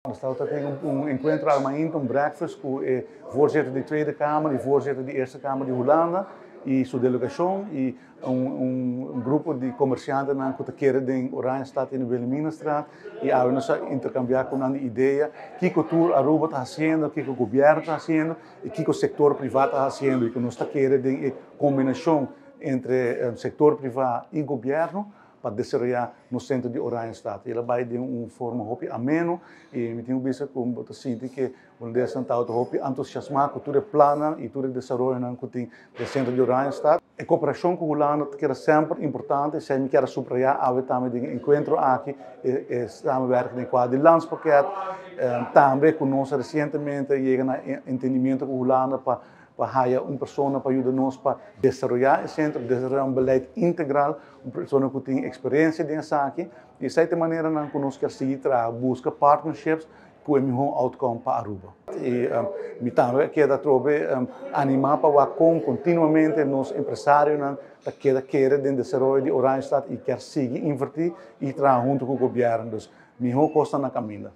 Nós temos encontro amanhã, breakfast com o voorzitter da Tweede Kamer e voorzitter da Eerste Kamer de Holanda e sua delegação e grupo de comerciantes que querem em Oranjestad e na Wilhelminastraat e a nós intercambiar com a ideia que o tour Aruba está fazendo, que o governo está fazendo e que o setor privado está fazendo e que nós queremos a combinação entre o setor privado e o governo para desenvolver no centro de Oranjestad. Ela vai de uma forma ameno e me tenho visto como você sente que o desse tanto entusiasmado com todo o plano e todo o desenvolvimento que tem no centro de Oranjestad. A cooperação com o Holanda que era sempre importante, se me quer subrayar, há também um encontro aqui, samenwerking com o landspakket, também conosco recentemente chega a entendimento com o Holanda para hire uma pessoa para ajudar-nos para desenvolver o centro, desenvolver beleid integral, uma pessoa que tem experiência nessa aqui, e dessa maneira nós conosco seguir busca partnerships com o melhor outcome para Aruba. E me também queda animar para continuamente nos empresários que querem dentro do desenvolvimento de Oranjestad e quer seguir invertir e trabalhar junto com o governo. Então, melhor costa na caminho.